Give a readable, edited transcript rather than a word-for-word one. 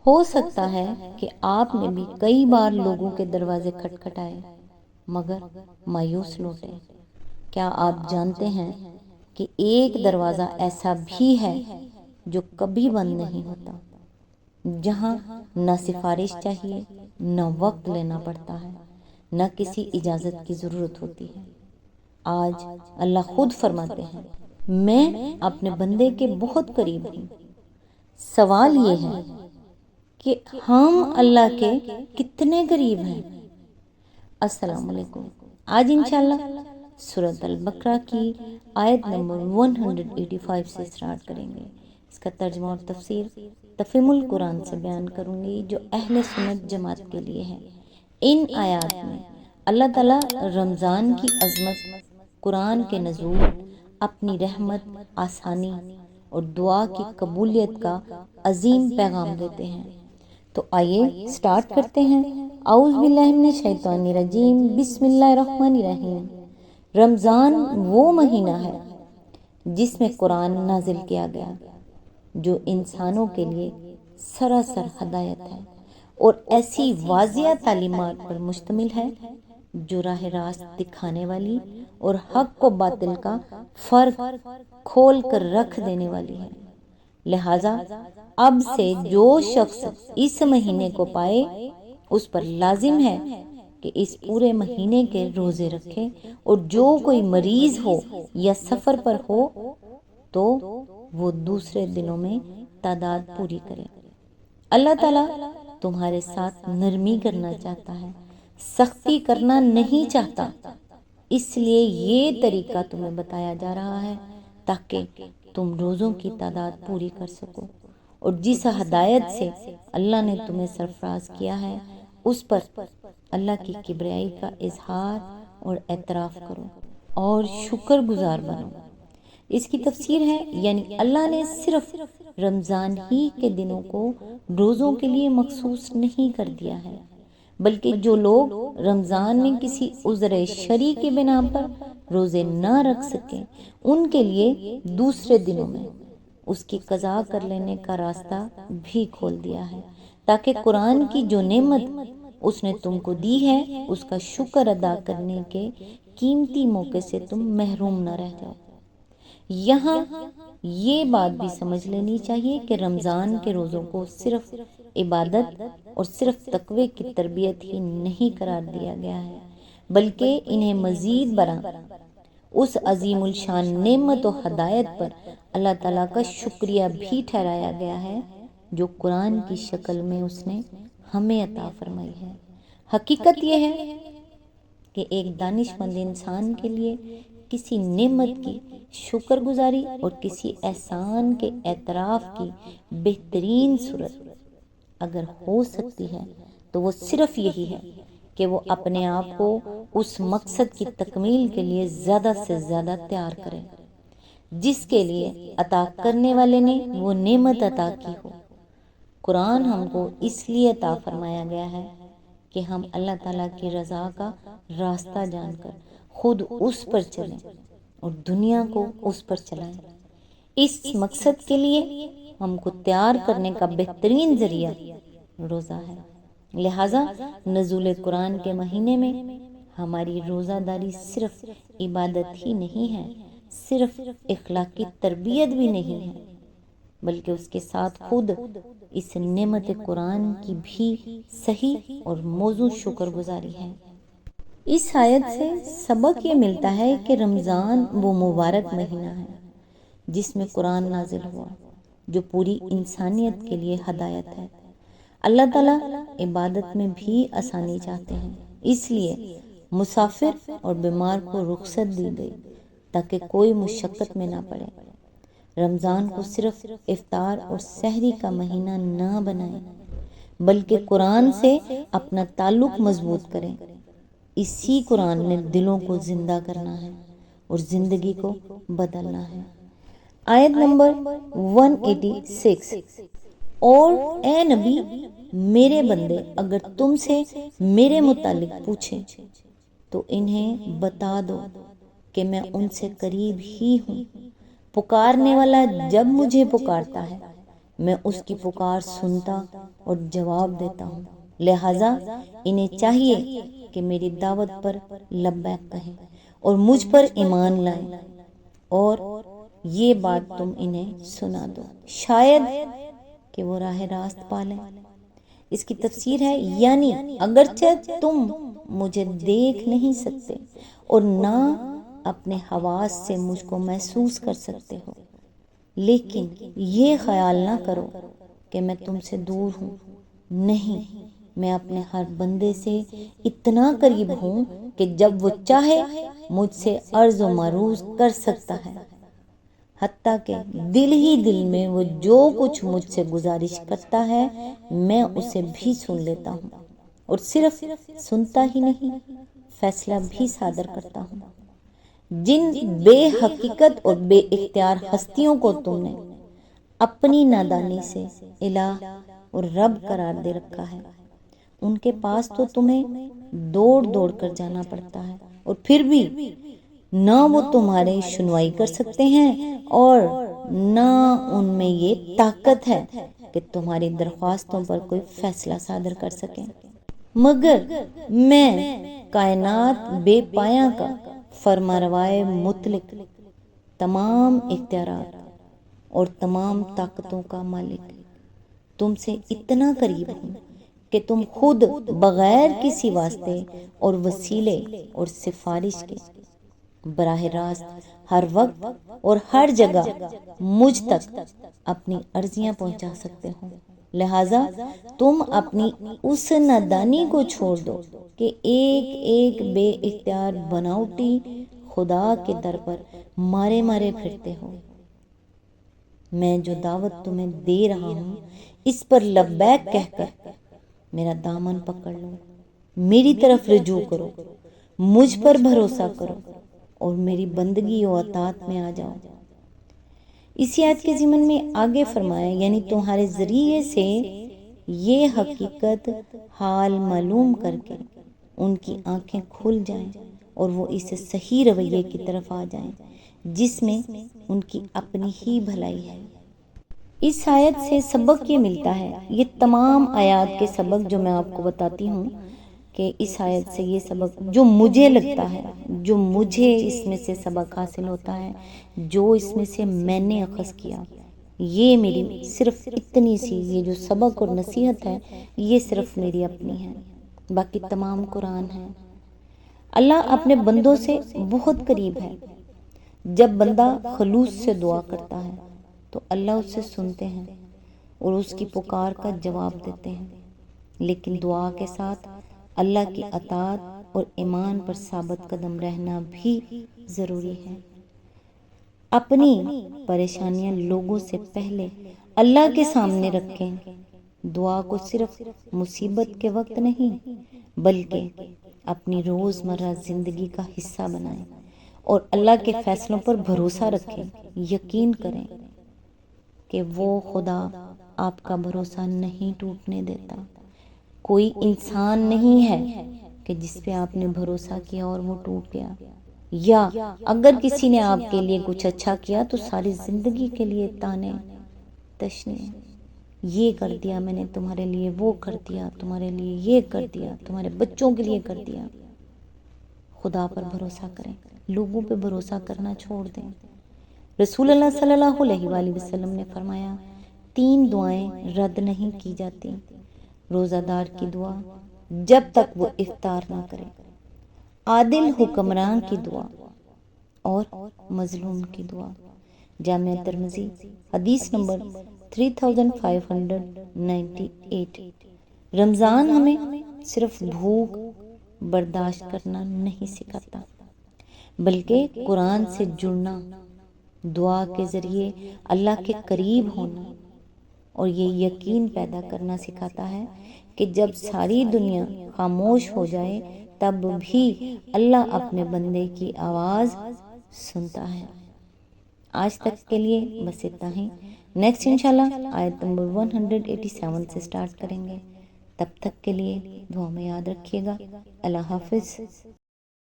ہو سکتا ہے کہ آپ نے بھی کئی بار لوگوں کے دروازے کھٹکھٹائے مگر مایوس لوٹے۔ کیا آپ جانتے ہیں کہ ایک دروازہ ایسا بھی ہے جو کبھی بند نہیں ہوتا، جہاں نہ سفارش چاہیے، نہ وقت لینا پڑتا ہے، نہ کسی اجازت کی ضرورت ہوتی ہے؟ آج اللہ خود فرماتے ہیں، میں اپنے بندے کے بہت قریب ہوں۔ سوال یہ ہے کہ ہم اللہ کے کتنے قریب ہیں؟ السلام علیکم۔ آج انشاءاللہ سورۃ البقرہ کی آیت نمبر 185 سے سٹارٹ کریں گے۔ اس کا ترجمہ اور تفسیر تفہیم القرآن سے بیان کروں گی، جو اہل سنت جماعت کے لیے ہے۔ ان آیات میں اللہ تعالیٰ رمضان کی عظمت، قرآن کے نزول، اپنی رحمت، آسانی اور دعا کی قبولیت کا عظیم پیغام دیتے ہیں۔ تو آئیے سٹارٹ کرتے ہیں۔ اعوذ باللہ من الشیطان الرجیم، بسم اللہ الرحمن الرحیم۔ رمضان وہ مہینہ ہے جس میں قرآن نازل کیا گیا، جو انسانوں کے لیے سراسر ہدایت ہے اور ایسی واضح تعلیمات پر مشتمل ہے جو راہ راست دکھانے والی اور حق و باطل کا فرق کھول کر رکھ دینے والی ہے۔ لہٰذا اب سے جو شخص اس مہینے کو پائے، اس پر لازم ہے کہ اس پورے مہینے کے روزے رکھے، اور جو کوئی مریض ہو یا سفر پر ہو تو وہ دوسرے دنوں میں تعداد پوری کرے۔ اللہ تعالیٰ تمہارے ساتھ نرمی کرنا چاہتا ہے، سختی کرنا نہیں چاہتا، اس لیے یہ طریقہ تمہیں بتایا جا رہا ہے تاکہ تم روزوں کی تعداد پوری کر سکو، اور جس ہدایت سے اللہ نے تمہیں سرفراز کیا ہے اس پر اللہ کی کبریائی کا اظہار اور اعتراف کرو اور شکر گزار بنو۔ اس کی تفسیر ہے، یعنی اللہ نے صرف رمضان ہی کے دنوں کو روزوں کے لیے مخصوص نہیں کر دیا ہے، بلکہ جو لوگ رمضان میں کسی عذر شرعی کی بنا پر روزے نہ رکھ سکیں، ان کے لیے دوسرے دنوں میں اس کی قضا کر لینے کا راستہ بھی کھول دیا ہے، تاکہ قرآن کی جو نعمت اس نے تم کو دی ہے اس کا شکر ادا کرنے کے قیمتی موقع سے تم محروم نہ رہ جاؤ۔ یہاں یہ بات بھی سمجھ لینی چاہیے کہ رمضان کے روزوں کو صرف عبادت اور صرف تقوی کی تربیت ہی نہیں قرار دیا گیا ہے، بلکہ انہیں مزید برآں اس عظیم الشان نعمت و ہدایت پر اللہ تعالیٰ کا شکریہ بھی ٹھہرایا گیا ہے جو قرآن کی شکل میں اس نے ہمیں عطا فرمائی ہے۔ حقیقت یہ ہے کہ ایک دانش مند انسان کے لیے کسی نعمت کی شکر گزاری اور کسی احسان کے اعتراف کی بہترین صورت اگر ہو سکتی ہے تو وہ صرف یہی ہے کہ وہ اپنے آپ کو اس مقصد کی تکمیل کے لیے زیادہ سے زیادہ تیار کرے جس کے لیے عطا کرنے والے نے وہ نعمت عطا کی ہو۔ قرآن ہم کو اس لیے عطا فرمایا گیا ہے کہ ہم اللہ تعالیٰ کی رضا کا راستہ جان کر خود اس پر چلیں اور دنیا کو اس پر چلائیں۔ اس مقصد کے لیے ہم کو تیار کرنے کا بہترین ذریعہ روزہ ہے۔ لہٰذا نزول قرآن کے مہینے میں ہماری روزہ داری صرف عبادت ہی نہیں ہے، صرف اخلاقی تربیت بھی نہیں ہے، بلکہ اس کے ساتھ خود اس نعمت قرآن کی بھی صحیح اور موزوں شکر گزاری ہے۔ اس آیت سے سبق یہ ملتا ہے کہ رمضان وہ مبارک مہینہ ہے جس میں قرآن نازل ہوا، جو پوری انسانیت کے لیے ہدایت ہے۔ اللہ تعالیٰ عبادت میں بھی آسانی چاہتے ہیں، اس لیے مسافر اور بیمار کو رخصت دی گئی تاکہ کوئی مشقت میں نہ پڑے۔ رمضان کو صرف افطار اور سحری کا مہینہ نہ بنائیں، بلکہ قرآن سے اپنا تعلق مضبوط کریں۔ اسی قرآن نے دلوں کو زندہ کرنا ہے اور زندگی کو بدلنا ہے۔ آیت نمبر 186، اور اے نبی میرے بندے اگر تم سے میرے متعلق پوچھیں تو انہیں بتا دو کہ میں ان سے قریب ہی ہوں، پکارنے والا جب مجھے پکارتا ہے میں اس کی پکار سنتا اور جواب دیتا ہوں، لہٰذا انہیں چاہیے کہ میری دعوت پر لبیک کہیں اور مجھ پر ایمان لائیں، اور یہ بات تم انہیں سنا دو، شاید کہ وہ راہ راست پالیں۔ اس کی تفسیر ہے، یعنی اگرچہ تم مجھے دیکھ نہیں سکتے اور نہ اپنے حواس سے مجھ کو محسوس کر سکتے ہو، لیکن یہ خیال نہ کرو کہ میں تم سے دور ہوں، نہیں، میں اپنے ہر بندے سے اتنا قریب ہوں کہ جب وہ چاہے مجھ سے عرض و معروض کر سکتا ہے، حتیٰ کہ دل ہی دل میں وہ جو کچھ مجھ سے گزارش کرتا ہے میں اسے بھی سن لیتا ہوں، اور صرف سنتا ہی نہیں، فیصلہ بھی صادر کرتا ہوں۔ جن بے حقیقت اور بے اختیار ہستیوں کو تم نے اپنی نادانی سے الہ اور رب قرار دے رکھا ہے، ان کے پاس تو تمہیں دوڑ دوڑ کر جانا پڑتا ہے، اور پھر بھی نہ وہ تمہاری سنوائی کر سکتے ہیں اور نہ ان میں یہ طاقت ہے کہ تمہاری درخواستوں پر کوئی فیصلہ صادر کر سکیں، مگر میں کائنات بے پایاں کا فرمانروائے مطلق، تمام اختیارات اور تمام طاقتوں کا مالک، تم سے اتنا قریب ہوں کہ تم خود بغیر کسی واسطے اور وسیلے اور سفارش کے براہ راست ہر وقت اور ہر جگہ مجھ تک اپنی عرضیاں پہنچا سکتے ہو، لہٰذا تم اپنی اس نادانی کو چھوڑ دو کہ ایک ایک بے اختیار بناوٹی خدا کے در پر مارے مارے پھرتے ہو۔ میں جو دعوت تمہیں دے رہا ہوں اس پر لبیک کہہ کر میرا دامن پکڑ لو، میری طرف رجوع کرو، مجھ پر بھروسہ کرو اور میری بندگی و اطاعت میں آ جاؤ۔ اسی آیت کے ضمن میں آگے فرمایا، یعنی تمہارے ذریعے سے یہ حقیقت حال معلوم کر کے ان کی آنکھیں کھل جائیں اور وہ اس صحیح رویے کی طرف آ جائیں جس میں ان کی اپنی ہی بھلائی ہے۔ اس آیت سے سبق یہ ملتا ہے، یہ تمام آیات کے سبق جو میں آپ کو بتاتی ہوں کہ اس آیت سے یہ سبق جو مجھے لگتا ہے، جو مجھے اس میں سے سبق حاصل ہوتا ہے، جو اس میں سے میں نے اخذ کیا، یہ میری صرف اتنی سی یہ جو سبق اور نصیحت ہے یہ صرف میری اپنی ہے، باقی تمام قرآن ہے۔ اللہ اپنے بندوں سے بہت قریب ہے، جب بندہ خلوص سے دعا کرتا ہے تو اللہ اس سے سنتے ہیں اور اس کی پکار کا جواب دیتے ہیں، لیکن دعا کے ساتھ اللہ کی اطاعت اور ایمان پر ثابت قدم رہنا بھی ضروری ہے۔ اپنی پریشانیاں لوگوں سے پہلے اللہ کے سامنے رکھیں، دعا کو صرف مصیبت کے وقت نہیں بلکہ اپنی روزمرہ زندگی کا حصہ بنائیں اور اللہ کے فیصلوں پر بھروسہ رکھیں، یقین کریں کہ وہ خدا آپ کا بھروسہ نہیں ٹوٹنے دیتا۔ کوئی انسان نہیں ہے کہ جس پہ آپ نے بھروسہ کیا اور وہ ٹوٹ گیا، یا اگر کسی نے آپ کے لیے کچھ اچھا کیا تو ساری زندگی کے لیے تانے تشنے، یہ کر دیا میں نے تمہارے لیے، وہ کر دیا تمہارے لیے، یہ کر دیا تمہارے بچوں کے لیے کر دیا۔ خدا پر بھروسہ کریں، لوگوں پہ بھروسہ کرنا چھوڑ دیں۔ رسول اللہ صلی اللہ علیہ وآلہ وسلم نے فرمایا، 3 دعائیں رد نہیں کی جاتی، روزہ دار کی دعا جب تک وہ افطار نہ کرے، عادل حکمران کی دعا اور مظلوم کی دعا۔ جامع ترمذی حدیث نمبر 3598۔ رمضان ہمیں صرف بھوک برداشت کرنا نہیں سکھاتا بلکہ قرآن سے جڑنا، دعا کے ذریعے اللہ کے قریب ہونا اور یہ یقین پیدا کرنا سکھاتا ہے کہ جب ساری دنیا خاموش ہو جائے تب بھی اللہ اپنے بندے کی آواز سنتا ہے۔ آج تک کے لیے بس اتنا ہی، نیکسٹ انشاءاللہ آیت نمبر 187 سے سٹارٹ کریں گے۔ تب تک کے لیے دعا میں یاد رکھیے گا۔ اللہ حافظ۔